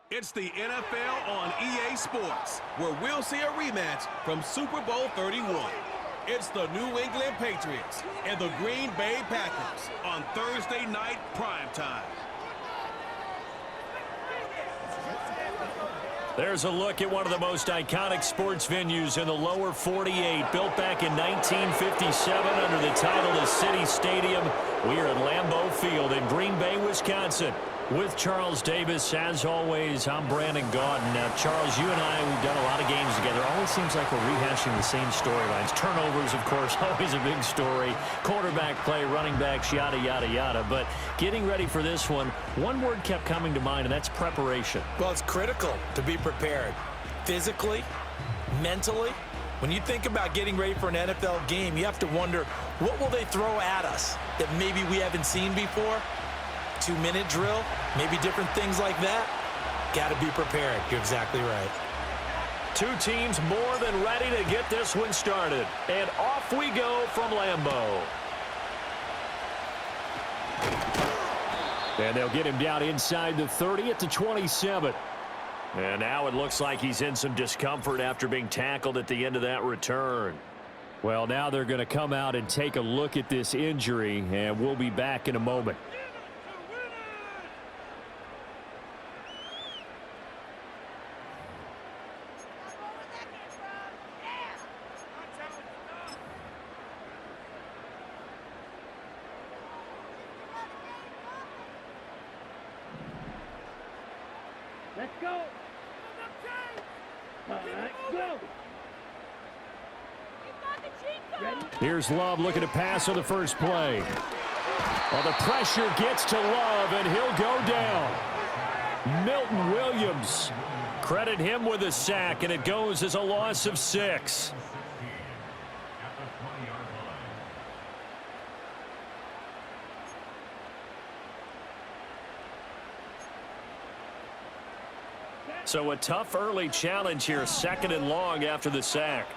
It's the NFL on EA Sports, where we'll see a rematch from Super Bowl 31. It's the New England Patriots and the Green Bay Packers on Thursday night primetime. There's a look at one of the most iconic sports venues in the lower 48, built back in 1957 under the title of City Stadium. We are at Lambeau Field in Green Bay, Wisconsin. With Charles Davis, as always, I'm Brandon Gaudin. Now, Charles, you and I, we've done a lot of games together. Always seems like we're rehashing the same storylines. Turnovers, of course, always a big story. Quarterback play, running backs, yada, yada, yada. But getting ready for this one word kept coming to mind, and that's preparation. Well, it's critical to be prepared physically, mentally. When you think about getting ready for an NFL game, you have to wonder, what will they throw at us that maybe we haven't seen before? 2-minute drill, maybe different things like that. Got to be prepared. You're exactly right. Two teams more than ready to get this one started. And off we go from Lambeau. And they'll get him down inside the 30 at the 27. And now it looks like he's in some discomfort after being tackled at the end of that return. Well, now they're going to come out and take a look at this injury, and we'll be back in a moment. Let's go. All right, go. Here's Love looking to pass on the first play. Well, the pressure gets to Love, and he'll go down. Milton Williams. Credit him with a sack, and it goes as a loss of 6. So a tough early challenge here, 2nd and long after the sack.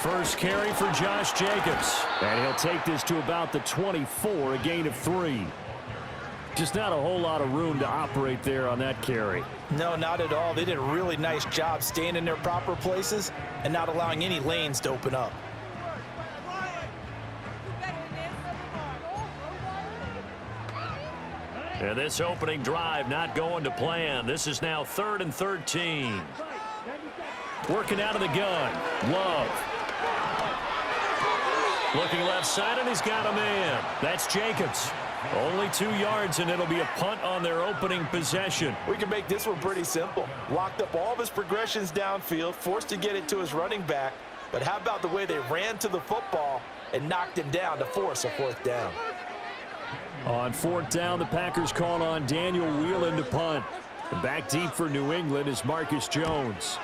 First carry for Josh Jacobs. And he'll take this to about the 24, a gain of 3. Just not a whole lot of room to operate there on that carry. No, not at all. They did a really nice job staying in their proper places and not allowing any lanes to open up. And this opening drive not going to plan. This is now 3rd and 13. Working out of the gun. Love. Looking left side, and he's got a man. That's Jacobs. Only 2 yards, and it'll be a punt on their opening possession. We can make this one pretty simple. Locked up all of his progressions downfield, forced to get it to his running back. But how about the way they ran to the football and knocked him down to force a 4th down? On 4th down, the Packers call on Daniel Whelan to punt. And back deep for New England is Marcus Jones.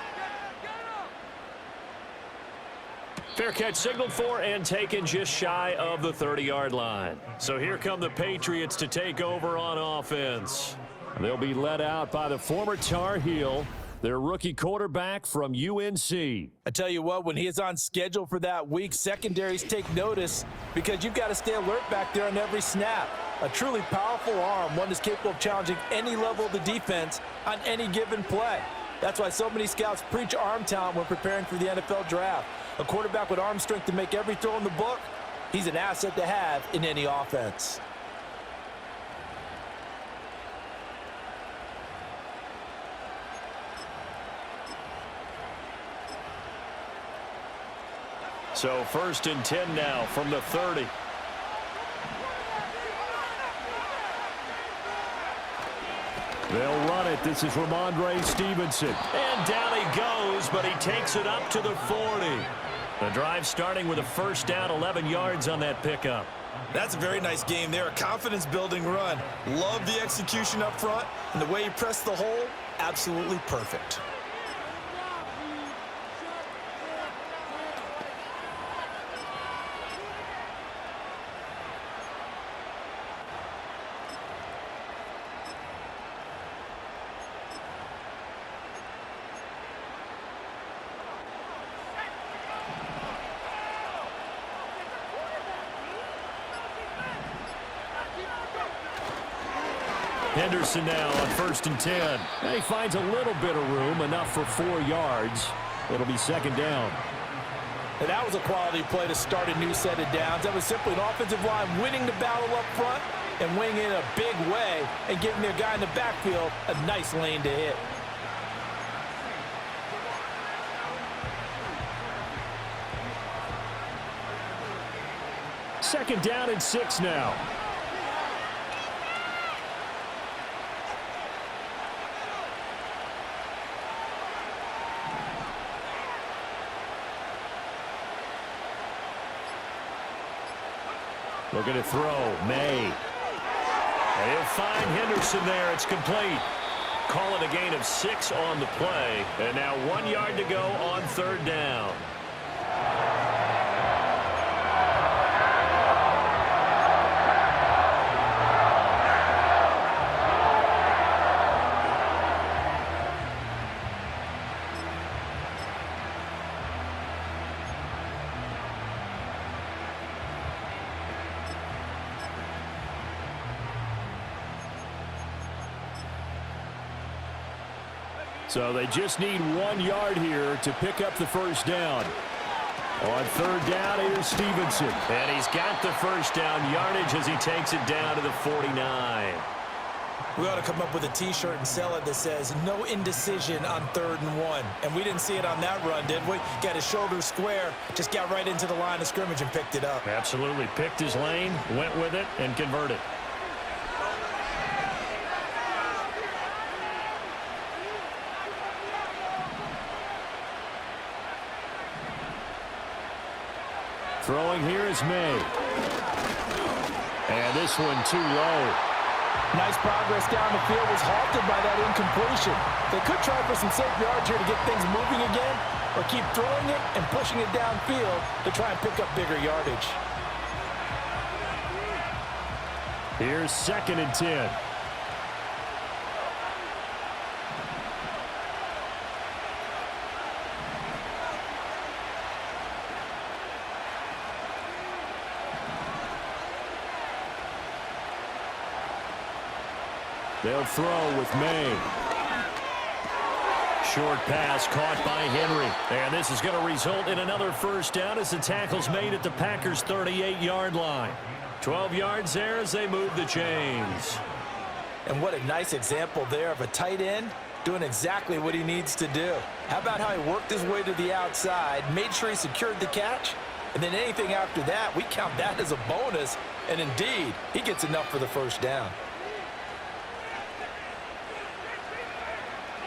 Fair catch signaled for and taken just shy of the 30-yard line. So here come the Patriots to take over on offense. They'll be led out by the former Tar Heel, their rookie quarterback from UNC. I tell you what, when he is on schedule for that week, secondaries take notice because you've got to stay alert back there on every snap. A truly powerful arm, one that's capable of challenging any level of the defense on any given play. That's why so many scouts preach arm talent when preparing for the NFL draft. A quarterback with arm strength to make every throw in the book, he's an asset to have in any offense. So 1st and 10 now from the 30. They'll run it. This is Ramondre Stevenson. And down he goes, but he takes it up to the 40. The drive starting with a 1st down, 11 yards on that pickup. That's a very nice game there. A confidence-building run. Love the execution up front, and the way he pressed the hole, absolutely perfect. Henderson now on 1st and 10. And he finds a little bit of room, enough for 4 yards. It'll be 2nd down. And that was a quality play to start a new set of downs. That was simply an offensive line winning the battle up front and winning in a big way and giving their guy in the backfield a nice lane to hit. Second down and 6 now. Looking to throw. May. And he'll find Henderson there. It's complete. Call it a gain of 6 on the play. And now 1 yard to go on 3rd down. So they just need 1 yard here to pick up the 1st down. On 3rd down, here's Stevenson. And he's got the 1st down yardage as he takes it down to the 49. We ought to come up with a T-shirt and sell it that says, no indecision on 3rd and 1. And we didn't see it on that run, did we? Got his shoulders square, just got right into the line of scrimmage and picked it up. Absolutely. Picked his lane, went with it, and converted. Throwing here is May. And this one too low. Nice progress down the field, was halted by that incompletion. They could try for some safe yards here to get things moving again, or keep throwing it and pushing it downfield to try and pick up bigger yardage. Here's 2nd and 10. They'll throw with May. Short pass caught by Henry. And this is going to result in another 1st down as the tackle's made at the Packers' 38-yard line. 12 yards there as they move the chains. And what a nice example there of a tight end doing exactly what he needs to do. How about how he worked his way to the outside, made sure he secured the catch, and then anything after that, we count that as a bonus. And indeed, he gets enough for the 1st down.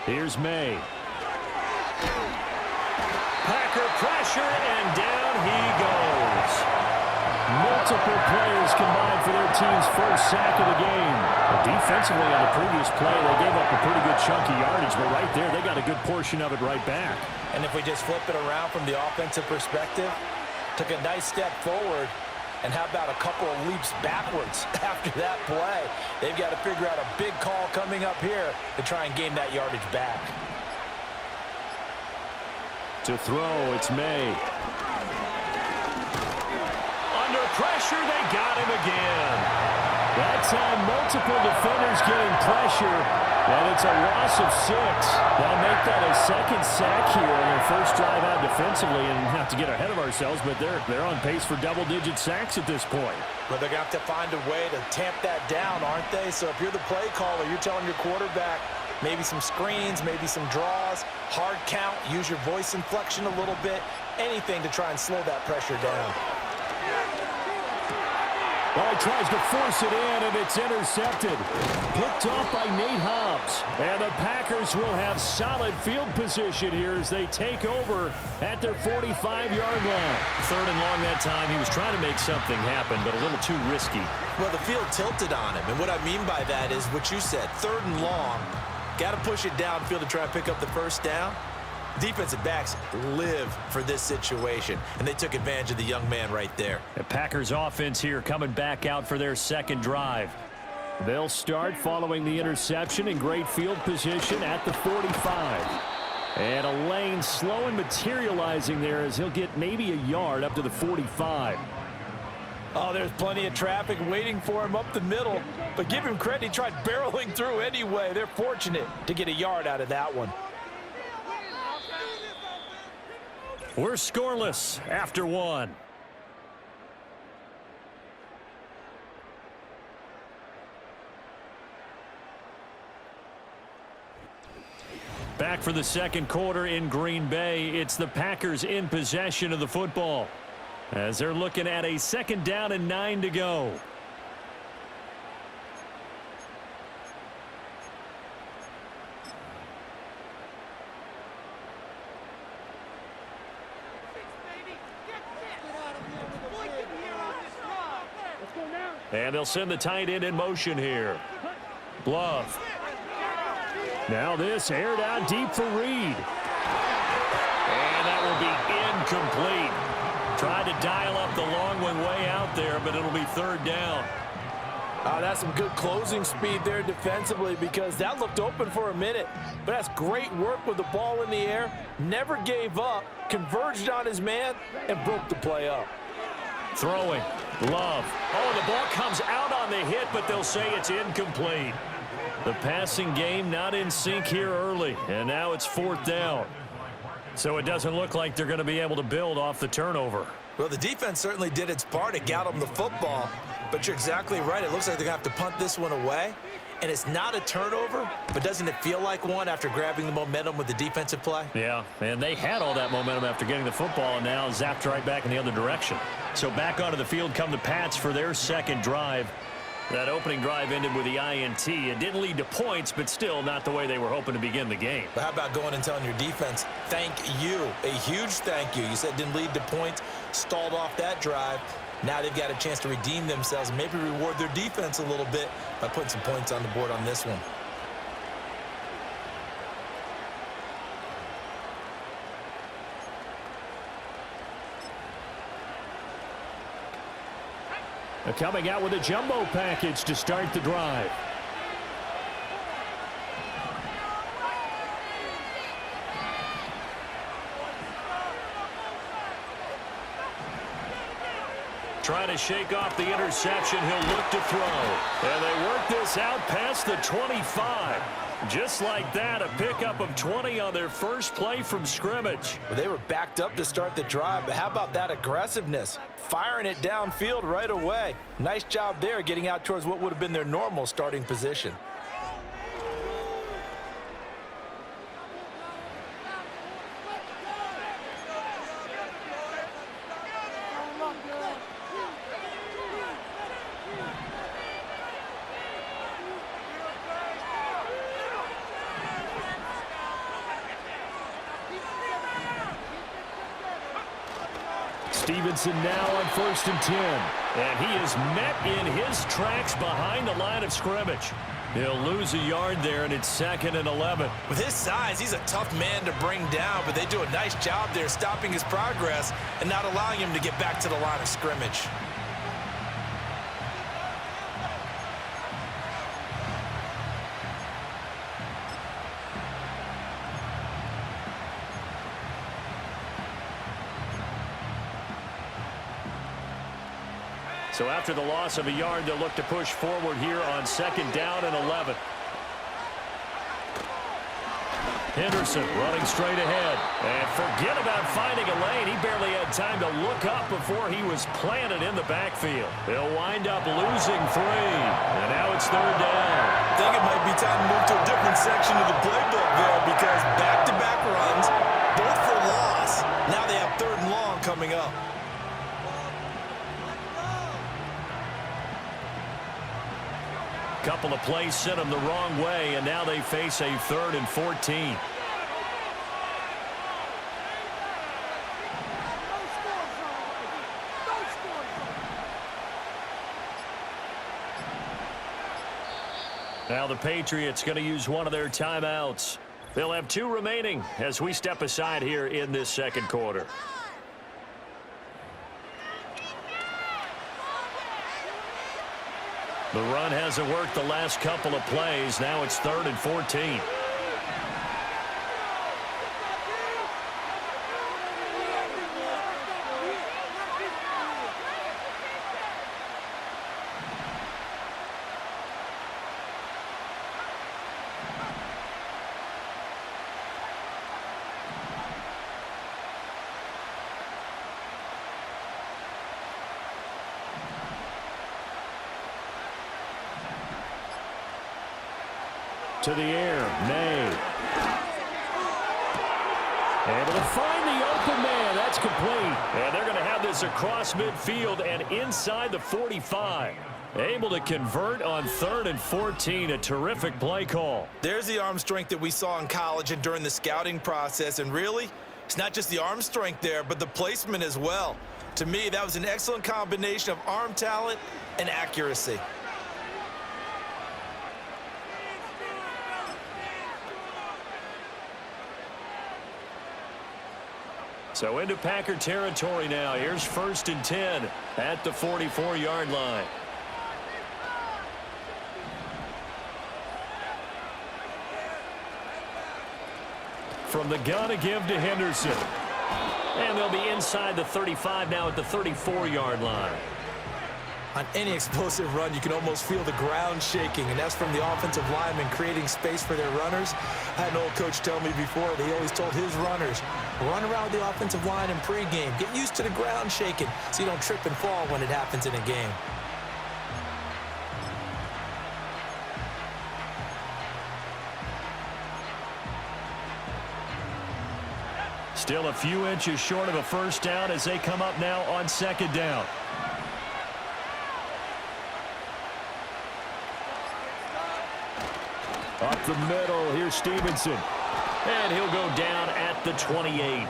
Here's May. Packer pressure, and down he goes. Multiple players combined for their team's 1st sack of the game. Defensively on the previous play, they gave up a pretty good chunk of yardage, but right there, they got a good portion of it right back. And if we just flip it around from the offensive perspective, took a nice step forward, and how about a couple of leaps backwards after that play? They've got to figure out a big call coming up here to try and gain that yardage back. To throw, it's May. Under pressure, they got him again. That time, multiple defenders getting pressure, and it's a loss of 6. They'll make that a 2nd sack here on their 1st drive out defensively, and not to get ahead of ourselves, but they're on pace for double-digit sacks at this point. But they're going to have to find a way to tamp that down, aren't they? So if you're the play caller, you're telling your quarterback maybe some screens, maybe some draws, hard count, use your voice inflection a little bit, anything to try and slow that pressure down. Well, he tries to force it in, and it's intercepted. Picked off by Nate Hobbs. And the Packers will have solid field position here as they take over at their 45-yard line. 3rd and long that time. He was trying to make something happen, but a little too risky. Well, the field tilted on him, and what I mean by that is what you said, 3rd and long. Got to push it downfield to try and pick up the 1st down. Defensive backs live for this situation, and they took advantage of the young man right there. The Packers offense here coming back out for their 2nd drive. They'll start following the interception in great field position at the 45. And a lane slow and materializing there as he'll get maybe a yard up to the 45. Oh, there's plenty of traffic waiting for him up the middle. But give him credit, he tried barreling through anyway. They're fortunate to get a yard out of that one. We're scoreless after one. Back for the second quarter in Green Bay. It's the Packers in possession of the football as they're looking at a 2nd down and 9 to go. And they'll send the tight end in motion here. Love. Now this aired out deep for Reed. And that will be incomplete. Tried to dial up the long one way out there, but it'll be 3rd down. That's some good closing speed there defensively because that looked open for a minute. But that's great work with the ball in the air. Never gave up, converged on his man, and broke the play up. Throwing. Love. Oh, the ball comes out on the hit, but they'll say it's incomplete. The passing game not in sync here early, and now it's 4th down. So it doesn't look like they're going to be able to build off the turnover. Well, the defense certainly did its part to get them the football, but you're exactly right. It looks like they're going to have to punt this one away, and it's not a turnover, but doesn't it feel like one after grabbing the momentum with the defensive play? Yeah, and they had all that momentum after getting the football, and now zapped right back in the other direction. So back onto the field come the Pats for their 2nd drive. That opening drive ended with the INT. It didn't lead to points, but still not the way they were hoping to begin the game. But how about going and telling your defense, thank you, a huge thank you. You said it didn't lead to points, stalled off that drive. Now they've got a chance to redeem themselves, maybe reward their defense a little bit by putting some points on the board on this one. They're coming out with a jumbo package to start the drive. Trying to shake off the interception. He'll look to throw. And they work this out past the 25. Just like that, a pickup of 20 on their first play from scrimmage. Well, they were backed up to start the drive, but how about that aggressiveness? Firing it downfield right away. Nice job there getting out towards what would have been their normal starting position. Stevenson now on 1st and 10. And he is met in his tracks behind the line of scrimmage. He'll lose a yard there, and it's 2nd and 11. With his size, he's a tough man to bring down, but they do a nice job there stopping his progress and not allowing him to get back to the line of scrimmage. So after the loss of a yard, they'll look to push forward here on 2nd down and 11. Henderson running straight ahead. And forget about finding a lane. He barely had time to look up before he was planted in the backfield. They'll wind up losing 3. And now it's 3rd down. I think it might be time to move to a different section of the playbook there because back-to-back runs, both for loss. Now they have 3rd and long coming up. Couple of plays sent them the wrong way, and now they face a 3rd and 14. Now the Patriots going to use one of their timeouts. They'll have 2 remaining as we step aside here in this 2nd quarter. The run hasn't worked the last couple of plays. Now it's 3rd and 14. to the air. May. Able to find the open man. That's complete. And they're going to have this across midfield and inside the 45. Able to convert on 3rd and 14. A terrific play call. There's the arm strength that we saw in college and during the scouting process. And really, it's not just the arm strength there, but the placement as well. To me, that was an excellent combination of arm talent and accuracy. So into Packer territory now. Here's 1st and 10 at the 44-yard line. From the gun to give to Henderson. And they'll be inside the 35 now at the 34-yard line. On any explosive run, you can almost feel the ground shaking, and that's from the offensive linemen creating space for their runners. I had an old coach tell me before that he always told his runners, run around the offensive line in pregame. Get used to the ground shaking so you don't trip and fall when it happens in a game. Still a few inches short of a first down as they come up now on 2nd down. Up the middle, here's Stevenson. And he'll go down at the 28.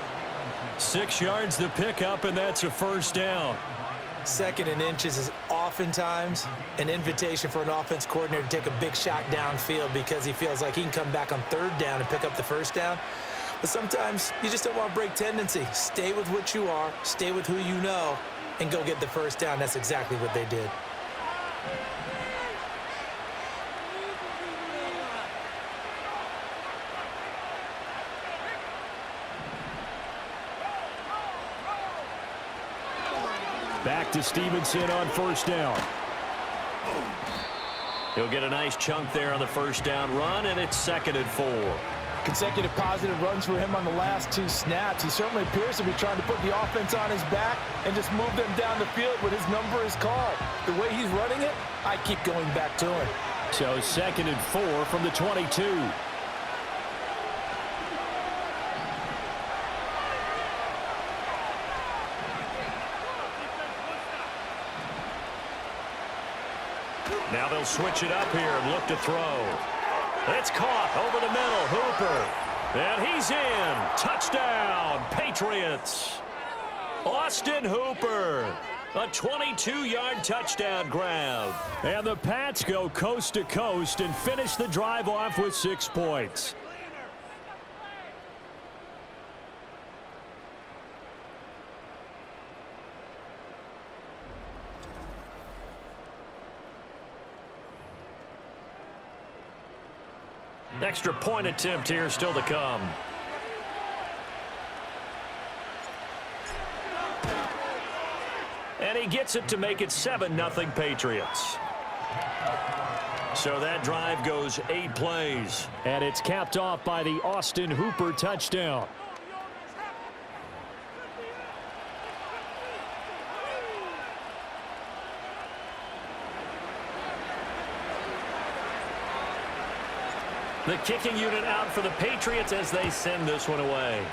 6 yards to pick up, and that's a first down. 2nd and inches is oftentimes an invitation for an offense coordinator to take a big shot downfield because he feels like he can come back on 3rd down and pick up the first down. But sometimes you just don't want to break tendency. Stay with what you are, stay with who you know, and go get the first down. That's exactly what they did. Back to Stevenson on 1st down. He'll get a nice chunk there on the first down run, and it's 2nd and 4. Consecutive positive runs for him on the last 2 snaps. He certainly appears to be trying to put the offense on his back and just move them down the field when his number is called. The way he's running it, I keep going back to him. So 2nd and 4 from the 22. Now they'll switch it up here and look to throw. It's caught over the middle. Hooper. And he's in. Touchdown, Patriots. Austin Hooper. A 22-yard touchdown grab. And the Pats go coast to coast and finish the drive off with 6 points. Extra point attempt here still to come. And he gets it to make it 7-0 Patriots. So that drive goes 8 plays. And it's capped off by the Austin Hooper touchdown. The kicking unit out for the Patriots as they send this one away.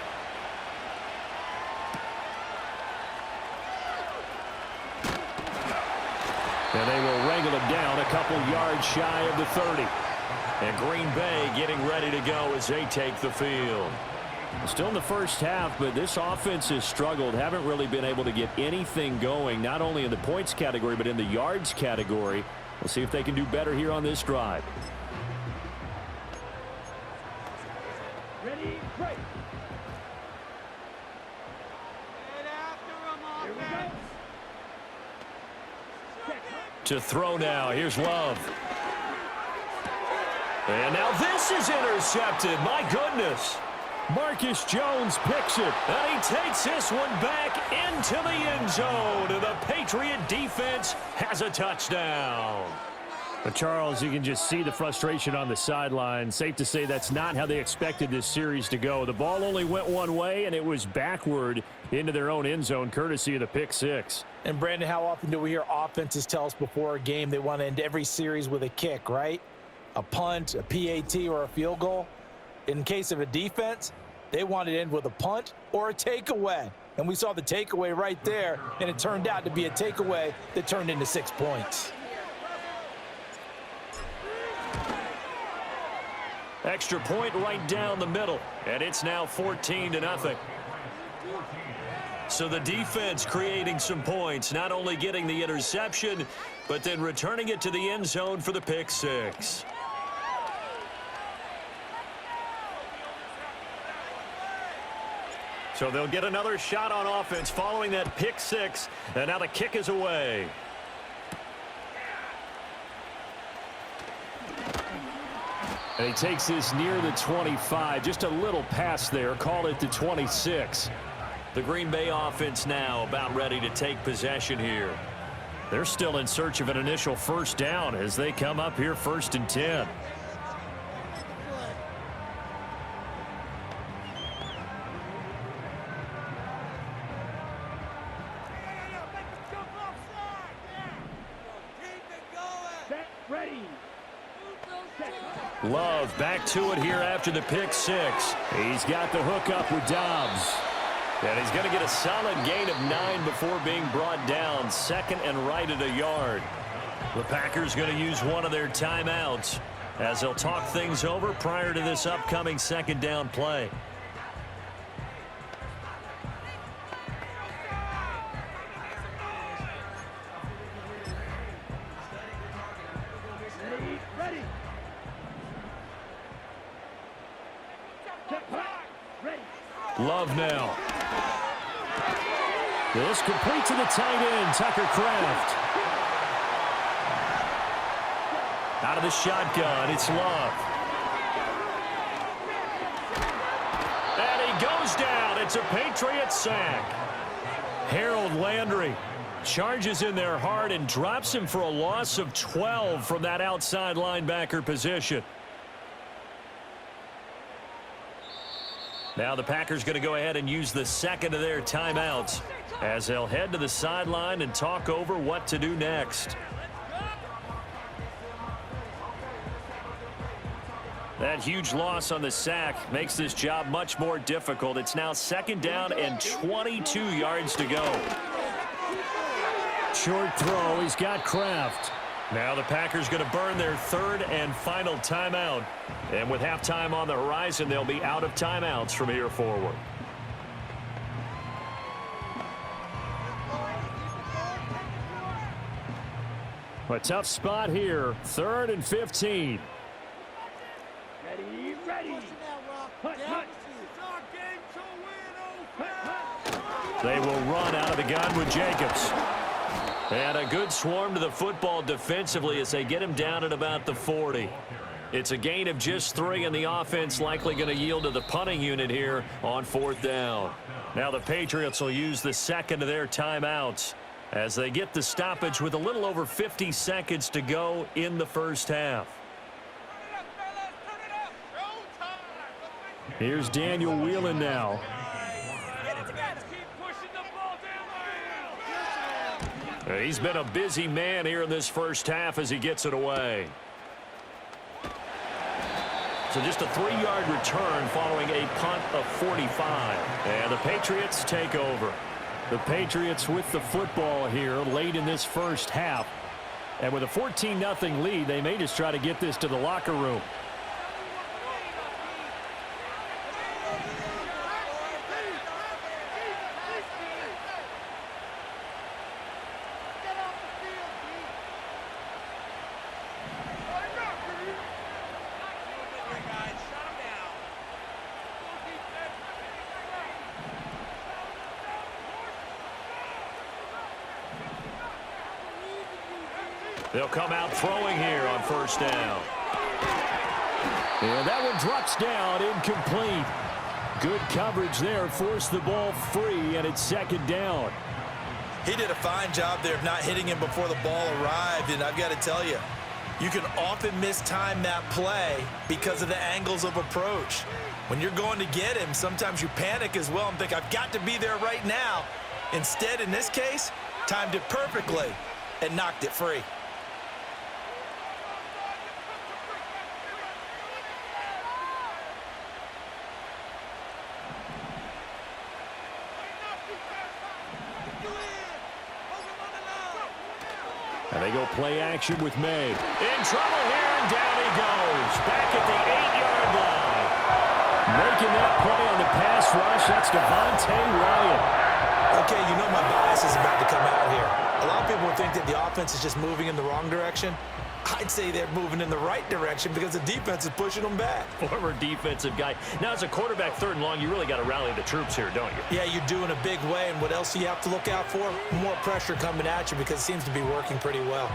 And they will wrangle him down a couple yards shy of the 30. And Green Bay getting ready to go as they take the field. Still in the first half, but this offense has struggled. Haven't really been able to get anything going, not only in the points category, but in the yards category. We'll see if they can do better here on this drive. Ready, break. Get after him, offense. To throw now. Here's Love. And now this is intercepted. My goodness. Marcus Jones picks it. And he takes this one back into the end zone. And the Patriot defense has a touchdown. But Charles, you can just see the frustration on the sideline. Safe to say that's not how they expected this series to go. The ball only went one way, and it was backward into their own end zone, courtesy of the pick six. And, Brandon, how often do we hear offenses tell us before a game they want to end every series with a kick, right? a punt, a PAT, or a field goal. In case of a defense, they wanted to end with a punt or a takeaway. And we saw the takeaway right there, and it turned out to be a takeaway that turned into 6 points. Extra point right down the middle, and it's now 14-0. So the defense creating some points, not only getting the interception, but then returning it to the end zone for the pick six. So they'll get another shot on offense following that pick six, and now the kick is away. And he takes this near the 25, just a little pass there, call it the 26. The Green Bay offense now about ready to take possession here. They're still in search of an initial first down as they come up here 1st and 10. Love back to it here after the pick six. He's got the hook up with Dobbs. And he's going to get a solid gain of 9 before being brought down. 2nd and right at a yard. The Packers going to use one of their timeouts as they'll talk things over prior to this upcoming 2nd down play. Love now. This complete to the tight end, Tucker Kraft. Out of the shotgun, it's Love. And he goes down. It's a Patriots sack. Harold Landry charges in there hard and drops him for a loss of 12 from that outside linebacker position. Now the Packers going to go ahead and use the 2nd of their timeouts as they'll head to the sideline and talk over what to do next. That huge loss on the sack makes this job much more difficult. It's now 2nd down and 22 yards to go. Short throw. He's got Kraft. Now the Packers going to burn their 3rd and final timeout. And with halftime on the horizon, they'll be out of timeouts from here forward. A tough spot here. 3rd and 15. They will run out of the gun with Jacobs. And a good swarm to the football defensively as they get him down at about the 40. It's a gain of just 3, and the offense likely going to yield to the punting unit here on 4th down. Now the Patriots will use the 2nd of their timeouts as they get the stoppage with a little over 50 seconds to go in the first half. Here's Daniel Whelan now. He's been a busy man here in this first half as he gets it away. So just a 3-yard return following a punt of 45. And the Patriots take over. The Patriots with the football here late in this first half. And with a 14-0 lead, they may just try to get this to the locker room. They'll come out throwing here on 1st down. And that one drops down, incomplete. Good coverage there, forced the ball free, and it's 2nd down. He did a fine job there of not hitting him before the ball arrived, and I've got to tell you, you can often mistime that play because of the angles of approach. When you're going to get him, sometimes you panic as well and think, I've got to be there right now. Instead, in this case, timed it perfectly and knocked it free. go play action with May. In trouble here, and down he goes. Back at the 8-yard line. Making that play on the pass rush, that's Devontae Wyatt. Okay, you know my bias is about to come out here. A lot of people would think that the offense is just moving in the wrong direction. I'd say they're moving in the right direction because the defense is pushing them back. Former defensive guy. Now, as a quarterback, 3rd and long, you really got to rally the troops here, don't you? Yeah, you do in a big way. And what else do you have to look out for? More pressure coming at you because it seems to be working pretty well.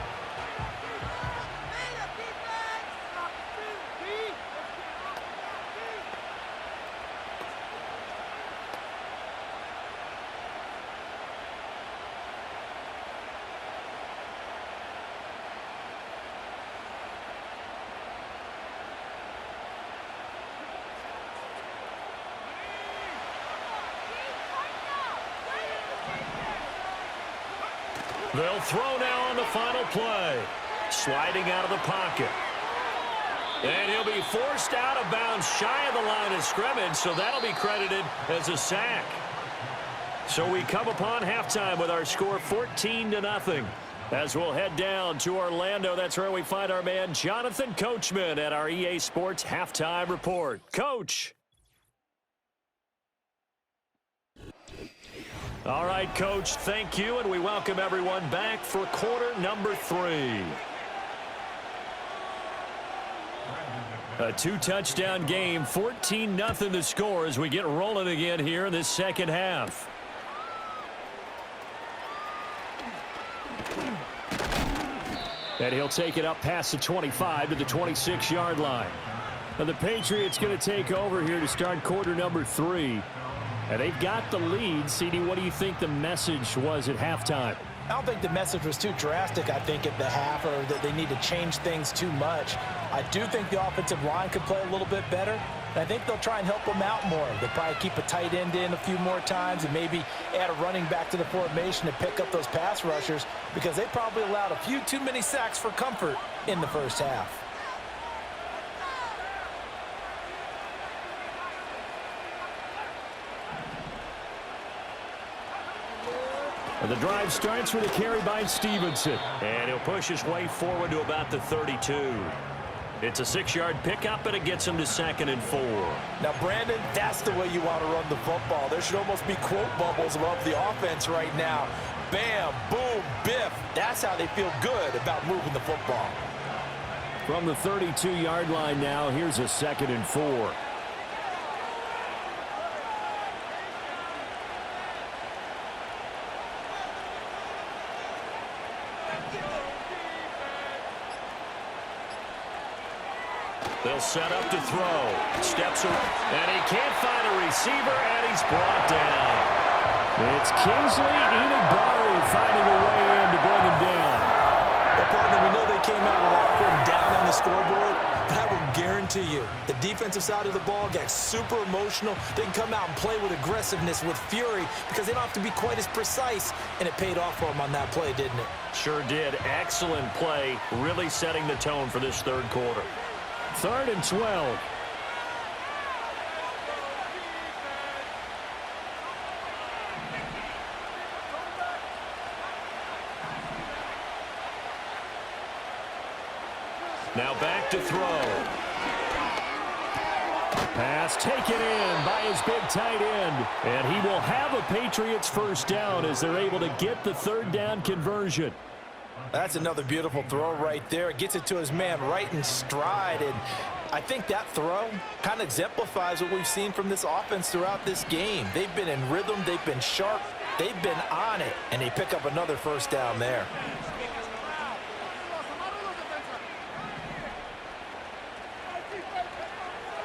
They'll throw now on the final play. Sliding out of the pocket. And he'll be forced out of bounds shy of the line of scrimmage, so that'll be credited as a sack. So we come upon halftime with our score 14-0. As we'll head down to Orlando, that's where we find our man Jonathan Coachman at our EA Sports Halftime Report. Coach. All right, Coach, thank you, and we welcome everyone back for quarter number 3. A 2-touchdown game, 14-0 the score as we get rolling again here in this second half. And he'll take it up past the 25 to the 26-yard line. Now the Patriots going to take over here to start quarter number 3. And they've got the lead. CD, what do you think the message was at halftime? I don't think the message was too drastic, I think, at the half, or that they need to change things too much. I do think the offensive line could play a little bit better. And I think they'll try and help them out more. They'll probably keep a tight end in a few more times and maybe add a running back to the formation to pick up those pass rushers because they probably allowed a few too many sacks for comfort in the first half. The drive starts with a carry by Stevenson. And he'll push his way forward to about the 32. It's a 6-yard pickup, and it gets him to 2nd and 4. Now, Brandon, that's the way you want to run the football. There should almost be quote bubbles above the offense right now. Bam, boom, biff. That's how they feel good about moving the football. From the 32-yard line now, here's a 2nd and 4. They'll set up to throw. Steps around, and he can't find a receiver, and he's brought down. It's Kingsley Enagbari finding a way in to bring him down. Well, partner, we know they came out a lot for him down on the scoreboard, but I will guarantee you the defensive side of the ball got super emotional. They can come out and play with aggressiveness, with fury, because they don't have to be quite as precise, and it paid off for them on that play, didn't it? Sure did. Excellent play, really setting the tone for this third quarter. 3rd and 12. Now back to throw. Pass taken in by his big tight end. And he will have a Patriots first down as they're able to get the 3rd down conversion. That's another beautiful throw right there. It gets it to his man right in stride. And I think that throw kind of exemplifies what we've seen from this offense throughout this game. They've been in rhythm. They've been sharp. They've been on it. And they pick up another first down there.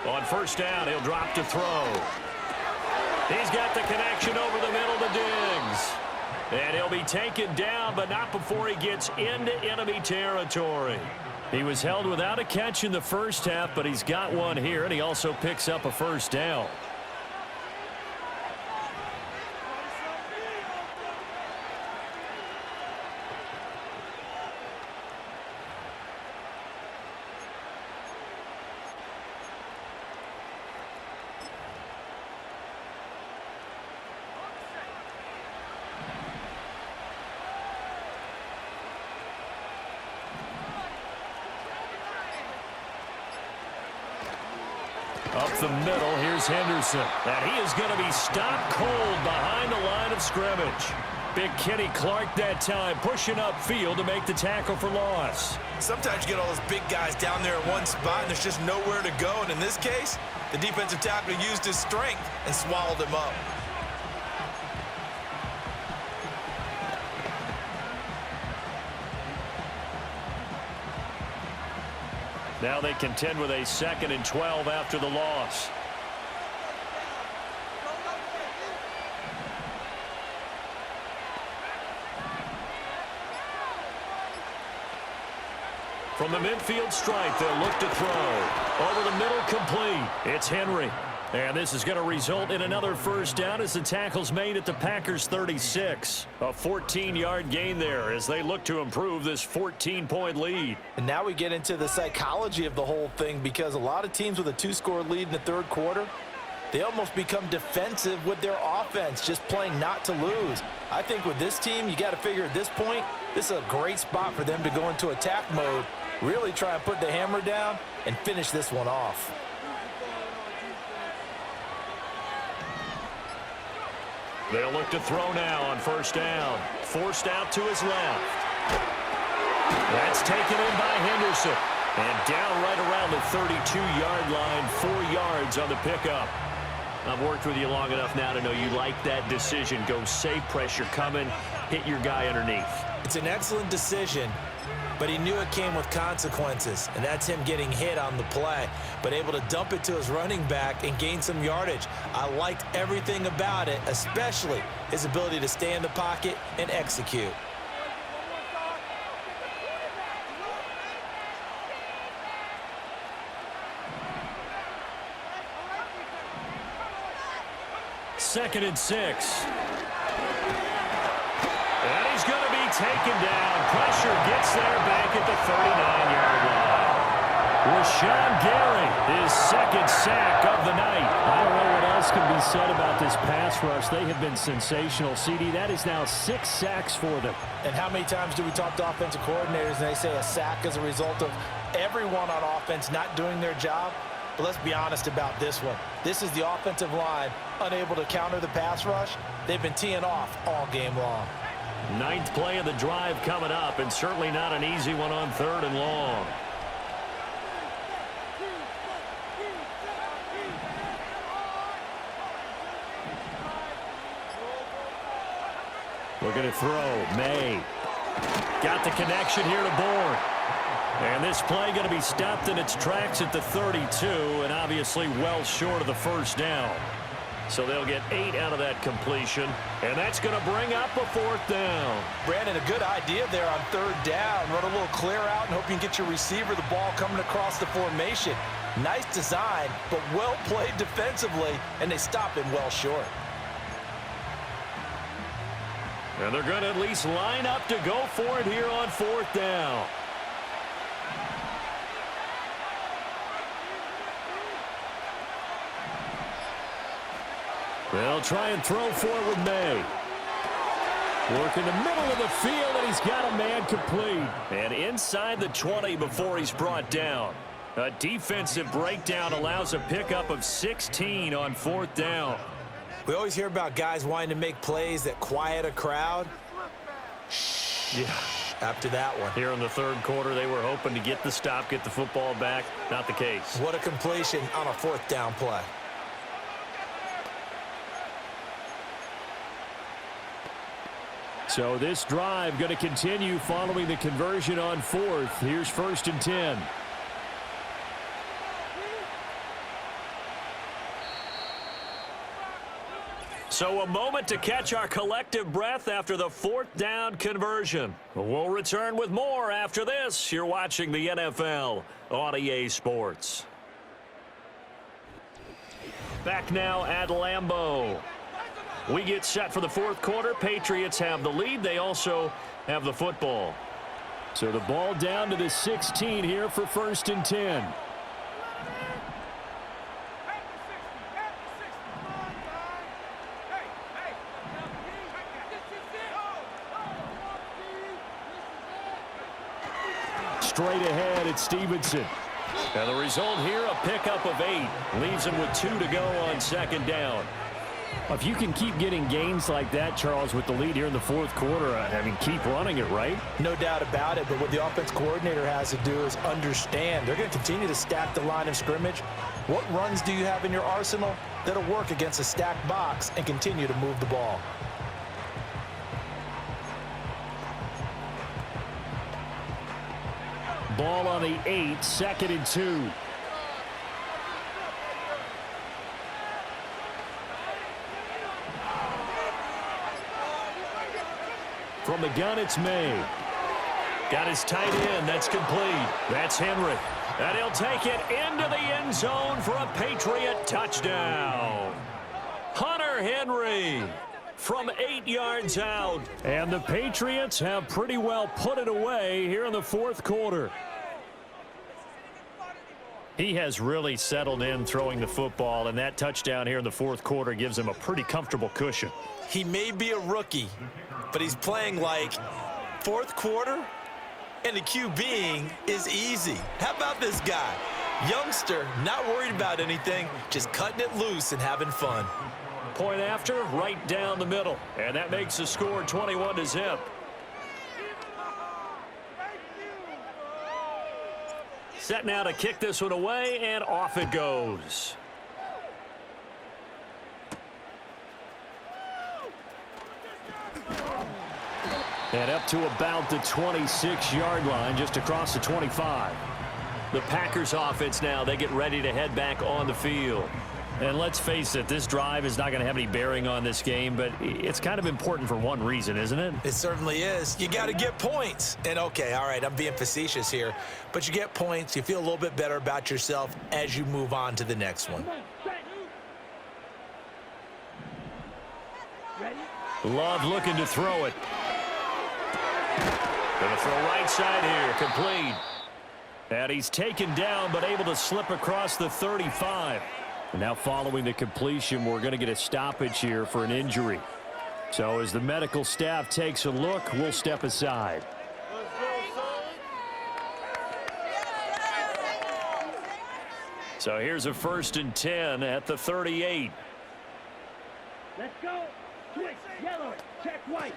On first down, he'll drop to throw. He's got the connection over the middle to Diggs. And he'll be taken down, but not before he gets into enemy territory. He was held without a catch in the first half, but he's got one here, and he also picks up a first down. Up the middle, here's Henderson. And he is going to be stopped cold behind the line of scrimmage. Big Kenny Clark that time, pushing upfield to make the tackle for loss. Sometimes you get all those big guys down there in one spot, and there's just nowhere to go. And in this case, the defensive tackle used his strength and swallowed him up. Now they contend with a 2nd and 12 after the loss. From the midfield stripe, they'll look to throw. Over the middle, complete. It's Henry. And this is going to result in another first down as the tackle's made at the Packers' 36. A 14-yard gain there as they look to improve this 14-point lead. And now we get into the psychology of the whole thing, because a lot of teams with a 2-score lead in the third quarter, they almost become defensive with their offense, just playing not to lose. I think with this team, you got to figure at this point, this is a great spot for them to go into attack mode, really try and put the hammer down and finish this one off. They'll look to throw now on first down. Forced out to his left. That's taken in by Henderson. And down right around the 32-yard line, 4 yards on the pickup. I've worked with you long enough now to know you like that decision. Go safe, pressure coming, hit your guy underneath. It's an excellent decision, but he knew it came with consequences, and that's him getting hit on the play, but able to dump it to his running back and gain some yardage. I liked everything about it, especially his ability to stay in the pocket and execute. Second and 6. And he's going to be taken down. Pressure gets there back at the 39-yard line. Rashawn Gary, his 2nd sack of the night. I don't know what else can be said about this pass rush. They have been sensational. CD, that is now 6 sacks for them. And how many times do we talk to offensive coordinators and they say a sack is a result of everyone on offense not doing their job? But let's be honest about this one. This is the offensive line unable to counter the pass rush. They've been teeing off all game long. 9th play of the drive coming up, and certainly not an easy one on 3rd and long. Looking to throw. May. Got the connection here to Bourne. And this play going to be stopped in its tracks at the 32, and obviously well short of the first down. So they'll get 8 out of that completion, and that's going to bring up a 4th down. Brandon, a good idea there on 3rd down. Run a little clear out and hope you can get your receiver the ball coming across the formation. Nice design, but well played defensively, and they stop him well short. And they're going to at least line up to go for it here on 4th down. They'll try and throw for it with May. Work in the middle of the field, and he's got a man complete. And inside the 20 before he's brought down. A defensive breakdown allows a pickup of 16 on 4th down. We always hear about guys wanting to make plays that quiet a crowd. Yeah. After that one. Here in the 3rd quarter, they were hoping to get the stop, get the football back. Not the case. What a completion on a 4th down play. So this drive going to continue following the conversion on 4th. Here's 1st and 10. So a moment to catch our collective breath after the 4th down conversion. We'll return with more after this. You're watching the NFL on EA Sports. Back now at Lambeau. We get set for the 4th quarter. Patriots have the lead. They also have the football. So the ball down to the 16 here for 1st and 10. Straight ahead, it's Stevenson. And the result here, a pickup of 8. Leaves him with 2 to go on second down. If you can keep getting gains like that, Charles, with the lead here in the fourth quarter, I mean, keep running it, right? No doubt about it, but what the offense coordinator has to do is understand they're going to continue to stack the line of scrimmage. What runs do you have in your arsenal that'll work against a stacked box and continue to move the ball? Ball on the 8, 2nd and 2. From the gun, it's May. Got his tight end. That's complete. That's Henry. And he'll take it into the end zone for a Patriot touchdown. Hunter Henry from 8 yards out. And the Patriots have pretty well put it away here in the fourth quarter. He has really settled in throwing the football, and that touchdown here in the fourth quarter gives him a pretty comfortable cushion. He may be a rookie, but he's playing like fourth quarter, and the QBing is easy. How about this guy? Youngster, not worried about anything, just cutting it loose and having fun. Point after, right down the middle. And that makes the score 21-0. Set now to kick this one away, and off it goes. And up to about the 26-yard line, just across the 25. The Packers offense now, they get ready to head back on the field. And let's face it, this drive is not going to have any bearing on this game, but it's kind of important for one reason, isn't it? It certainly is. You got to get points. And, okay, all right, I'm being facetious here, but you get points. You feel a little bit better about yourself as you move on to the next one. Love looking to throw it. Going to throw right side here, complete. And he's taken down, but able to slip across the 35. And now following the completion, we're going to get a stoppage here for an injury. So as the medical staff takes a look, we'll step aside. So here's a 1st and 10 at the 38. Let's go. Switch, yellow, check white.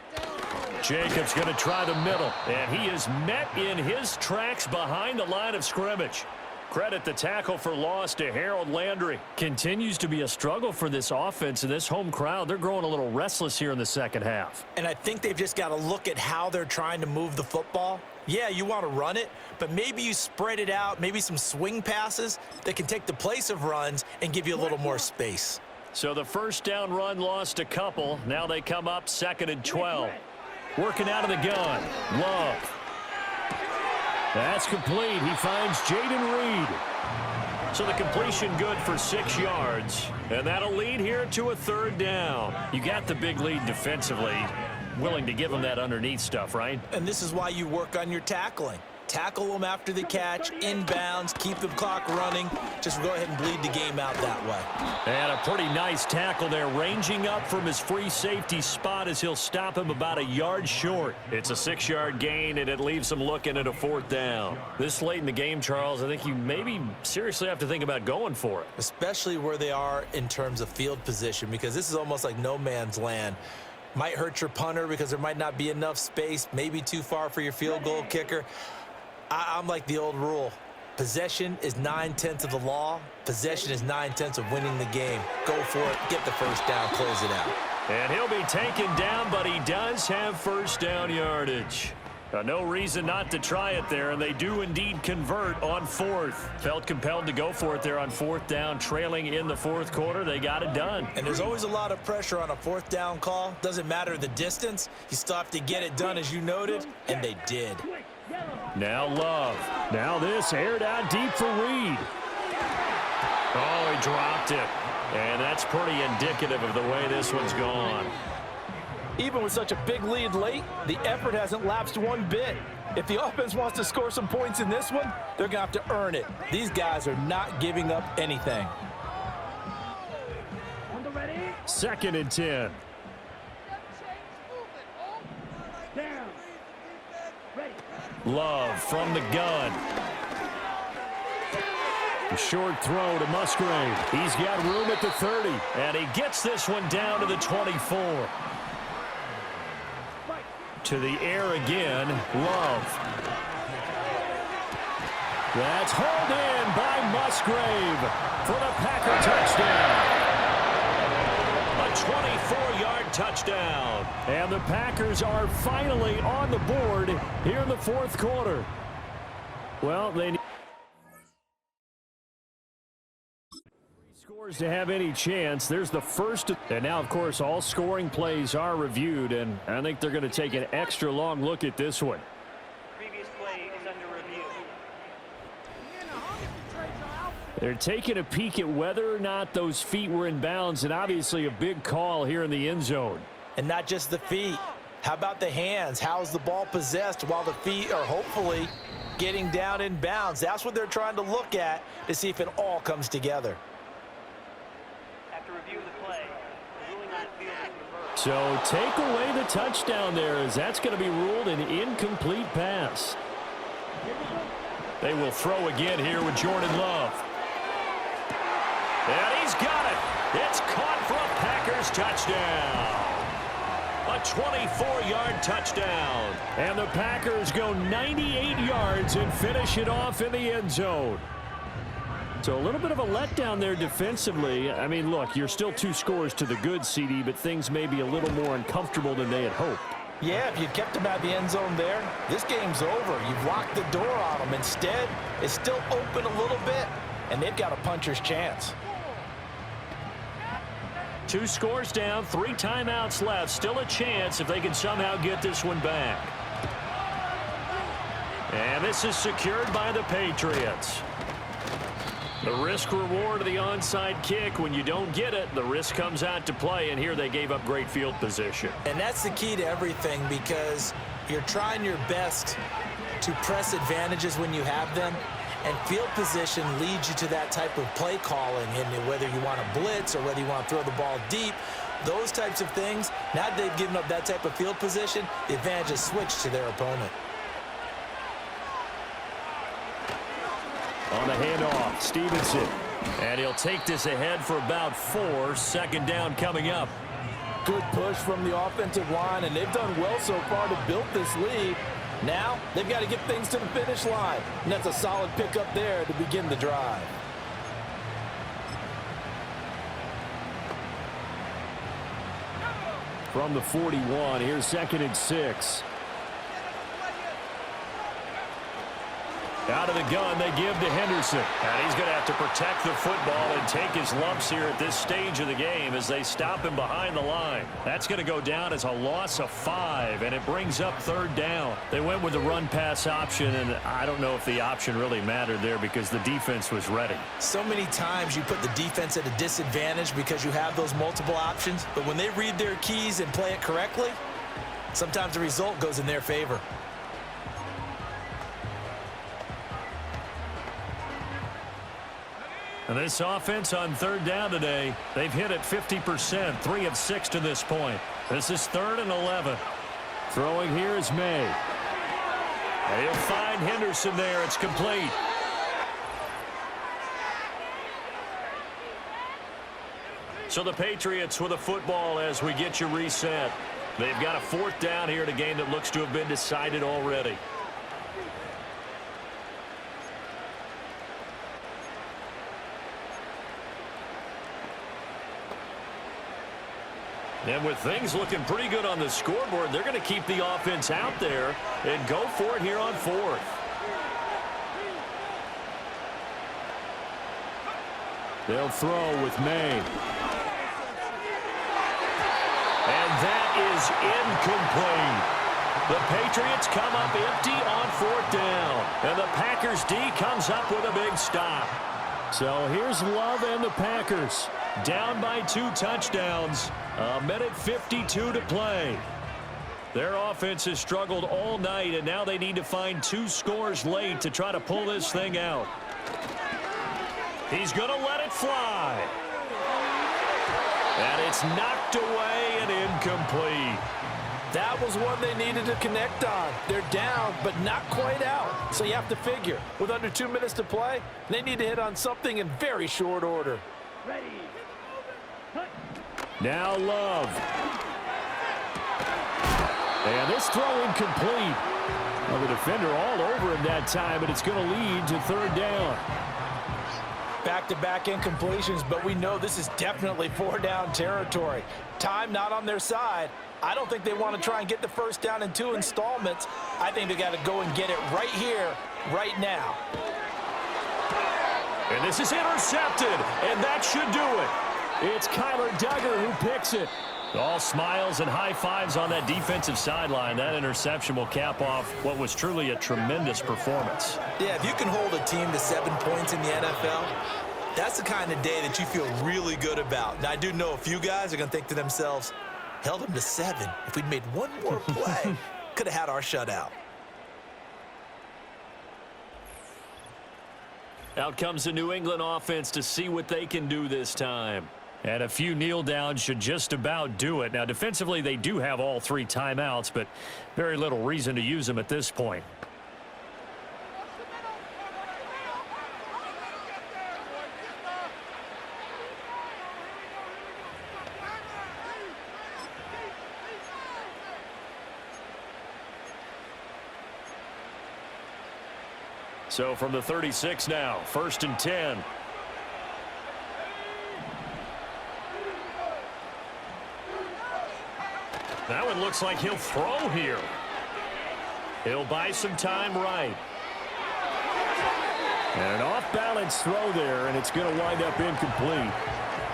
Jacobs going to try the middle, and he is met in his tracks behind the line of scrimmage. Credit the tackle for loss to Harold Landry. Continues to be a struggle for this offense and this home crowd. They're growing a little restless here in the second half. And I think they've just got to look at how they're trying to move the football. Yeah, you want to run it, but maybe you spread it out, maybe some swing passes that can take the place of runs and give you a little more space. So the first down run lost a couple. Now they come up 2nd and 12. Working out of the gun. Love. That's complete. He finds Jaden Reed. So the completion good for 6 yards. And that'll lead here to a 3rd down. You got the big lead defensively. Willing to give him that underneath stuff, right? And this is why you work on your tackling. Tackle them after the catch, inbounds, keep the clock running. Just go ahead and bleed the game out that way. And a pretty nice tackle there, ranging up from his free safety spot as he'll stop him about a yard short. It's a 6-yard gain, and it leaves him looking at a 4th down. This late in the game, Charles, I think you maybe seriously have to think about going for it. Especially where they are in terms of field position, because this is almost like no man's land. Might hurt your punter because there might not be enough space, maybe too far for your field goal kicker. I'm like the old rule. Possession is 9/10 of the law. Possession is 9/10 of winning the game. Go for it. Get the first down. Close it out. And he'll be taken down, but he does have first down yardage. No reason not to try it there, and they do indeed convert on 4th. Felt compelled to go for it there on 4th down, trailing in the 4th quarter. They got it done. And there's always a lot of pressure on a 4th down call. Doesn't matter the distance. You still have to get it done, as you noted, and they did. Now Love. Now this aired out deep for Reed. Oh, he dropped it. And that's pretty indicative of the way this one's gone. Even with such a big lead late, the effort hasn't lapsed one bit. If the offense wants to score some points in this one, they're going to have to earn it. These guys are not giving up anything. 2nd and 10. Love from the gun. A short throw to Musgrave. He's got room at the 30. And he gets this one down to the 24. To the air again, Love. That's hauled in by Musgrave for the Packer touchdown. A 24-yard touchdown. And the Packers are finally on the board here in the fourth quarter. Well, they need scores to have any chance. There's the first. And now, of course, all scoring plays are reviewed, and I think they're going to take an extra long look at this one. Previous play is under review. They're taking a peek at whether or not those feet were in bounds, and obviously a big call here in the end zone. And not just the feet. How about the hands? How is the ball possessed while the feet are hopefully getting down in bounds? That's what they're trying to look at to see if it all comes together. After review of the play, the ruling on the field is reversed. So take away the touchdown there, as that's going to be ruled an incomplete pass. They will throw again here with Jordan Love. And he's got it. It's caught for a Packers touchdown. A 24-yard touchdown. And the Packers go 98 yards and finish it off in the end zone. So a little bit of a letdown there defensively. I mean, look, you're still 2 scores to the good, CD, but things may be a little more uncomfortable than they had hoped. Yeah, if you kept them out of the end zone there, this game's over. You've locked the door on them. Instead, it's still open a little bit, and they've got a puncher's chance. 2 scores down, 3 timeouts left. Still a chance if they can somehow get this one back. And this is secured by the Patriots. The risk reward of the onside kick. When you don't get it, the risk comes out to play, and here they gave up great field position. And that's the key to everything, because you're trying your best to press advantages when you have them, and field position leads you to that type of play calling, and whether you want to blitz or whether you want to throw the ball deep, those types of things. Now that they've given up that type of field position, the advantage is switched to their opponent. On the handoff, Stevenson. And he'll take this ahead for about 4. Second down coming up. Good push from the offensive line, and they've done well so far to build this lead. Now they've got to get things to the finish line, and that's a solid pickup there to begin the drive. From the 41, here's 2nd and 6. Out of the gun, they give to Henderson. And he's going to have to protect the football and take his lumps here at this stage of the game as they stop him behind the line. That's going to go down as a loss of 5, and it brings up 3rd down. They went with the run-pass option, and I don't know if the option really mattered there because the defense was ready. So many times you put the defense at a disadvantage because you have those multiple options, but when they read their keys and play it correctly, sometimes the result goes in their favor. And this offense on 3rd down today, they've hit it 50%, 3 of 6 to this point. This is 3rd and 11. Throwing here is May. And he'll find Henderson there. It's complete. So the Patriots with a football as we get you reset. They've got a 4th down here in a game that looks to have been decided already. And with things looking pretty good on the scoreboard, they're going to keep the offense out there and go for it here on 4th. They'll throw with May. And that is incomplete. The Patriots come up empty on 4th down. And the Packers D comes up with a big stop. So here's Love and the Packers. Down by 2 touchdowns. 1:52 to play. Their offense has struggled all night, and now they need to find 2 scores late to try to pull this thing out. He's going to let it fly. And it's knocked away and incomplete. That was one they needed to connect on. They're down, but not quite out. So you have to figure, with under 2 minutes to play, they need to hit on something in very short order. Now Love. And this throw incomplete. Well, the defender all over him that time, and it's going to lead to third down. Back-to-back incompletions, but we know this is definitely four-down territory. Time not on their side. I don't think they want to try and get the first down in 2 installments. I think they got to go and get it right here, right now. And this is intercepted, and that should do it. It's Kyler Duggar who picks it. All smiles and high fives on that defensive sideline. That interception will cap off what was truly a tremendous performance. Yeah, if you can hold a team to 7 points in the NFL, that's the kind of day that you feel really good about. Now, I do know a few guys are going to think to themselves, held them to 7. If we'd made one more play, could have had our shutout. Out comes the New England offense to see what they can do this time. And a few kneel downs should just about do it. Now, defensively, they do have all 3 timeouts, but very little reason to use them at this point. So from the 36 now, 1st and 10. That one looks like he'll throw here. He'll buy some time right. And an off-balance throw there, and it's going to wind up incomplete.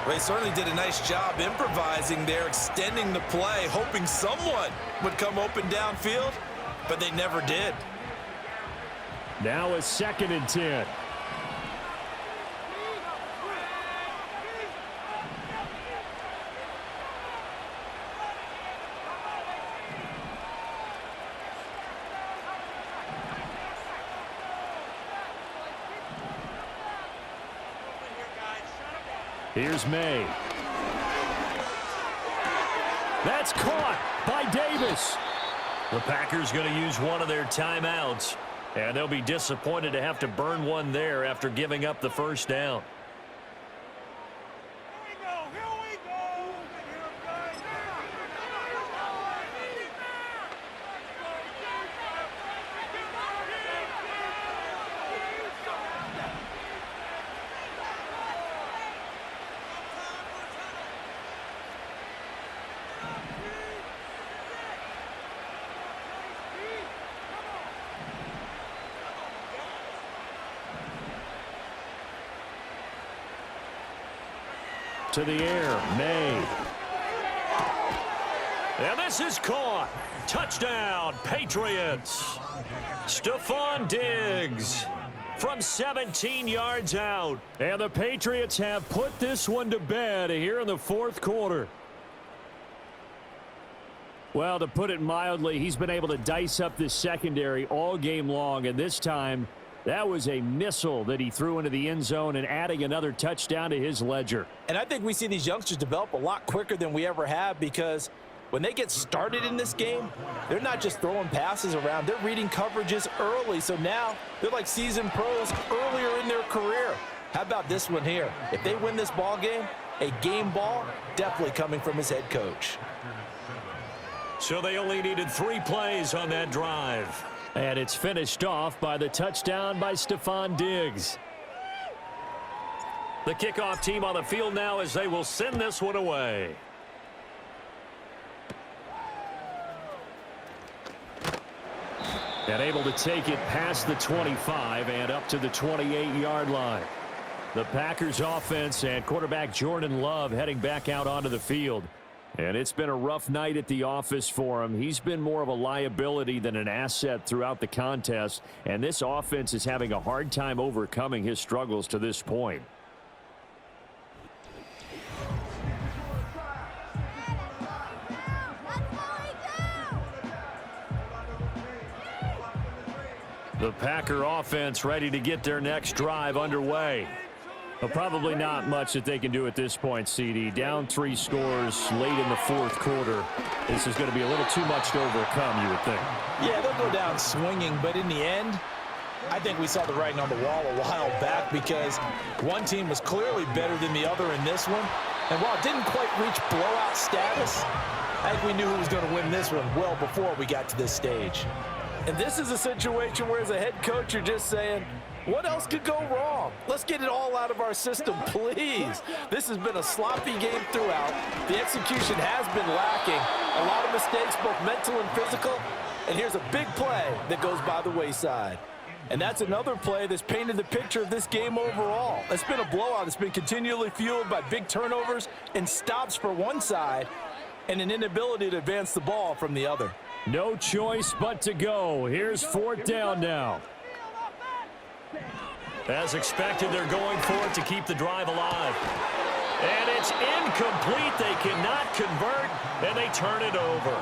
They certainly did a nice job improvising there, extending the play, hoping someone would come open downfield, but they never did. Now a 2nd and 10. Here's May. That's caught by Davis. The Packers going to use one of their timeouts, and they'll be disappointed to have to burn one there after giving up the first down. To the air, May. And this is caught. Touchdown, Patriots. Stephon Diggs from 17 yards out. And the Patriots have put this one to bed here in the 4th quarter. Well, to put it mildly, he's been able to dice up this secondary all game long, and this time that was a missile that he threw into the end zone and adding another touchdown to his ledger. And I think we see these youngsters develop a lot quicker than we ever have, because when they get started in this game, they're not just throwing passes around. They're reading coverages early. So now they're like seasoned pros earlier in their career. How about this one here? If they win this ball game, a game ball definitely coming from his head coach. So they only needed 3 plays on that drive. And it's finished off by the touchdown by Stephon Diggs. The kickoff team on the field now as they will send this one away. And able to take it past the 25 and up to the 28-yard line. The Packers offense and quarterback Jordan Love heading back out onto the field. And it's been a rough night at the office for him. He's been more of a liability than an asset throughout the contest. And this offense is having a hard time overcoming his struggles to this point. The Packer offense ready to get their next drive underway. Well, probably not much that they can do at this point, CD. Down 3 scores late in the fourth quarter. This is going to be a little too much to overcome, you would think. Yeah, they'll go down swinging, but in the end, I think we saw the writing on the wall a while back because one team was clearly better than the other in this one. And while it didn't quite reach blowout status, I think we knew who was going to win this one well before we got to this stage. And this is a situation where as a head coach, you're just saying, what else could go wrong? Let's get it all out of our system, please. This has been a sloppy game throughout. The execution has been lacking. A lot of mistakes, both mental and physical. And here's a big play that goes by the wayside. And that's another play that's painted the picture of this game overall. It's been a blowout. It's been continually fueled by big turnovers and stops for one side and an inability to advance the ball from the other. No choice but to go. Here's 4th down now. As expected, they're going for it to keep the drive alive. And it's incomplete. They cannot convert, and they turn it over.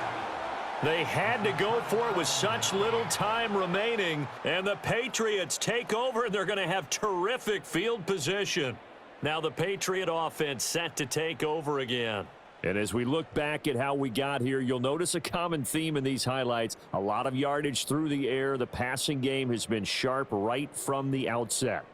They had to go for it with such little time remaining, and the Patriots take over, and they're going to have terrific field position. Now the Patriot offense set to take over again. And as we look back at how we got here, you'll notice a common theme in these highlights. A lot of yardage through the air. The passing game has been sharp right from the outset.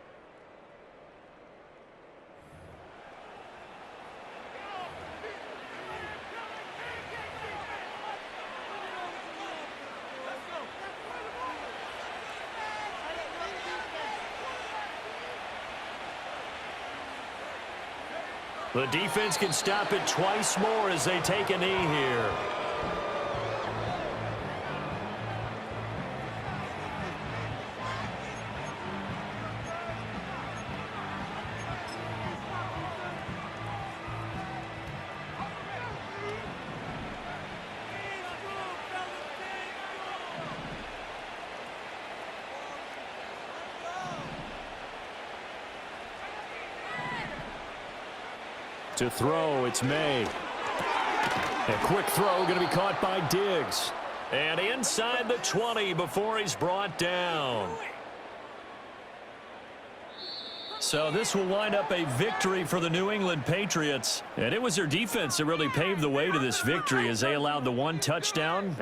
The defense can stop it twice more as they take a knee here. To throw, it's May. A quick throw going to be caught by Diggs. And inside the 20 before he's brought down. So this will wind up a victory for the New England Patriots. And it was their defense that really paved the way to this victory as they allowed the 1 touchdown.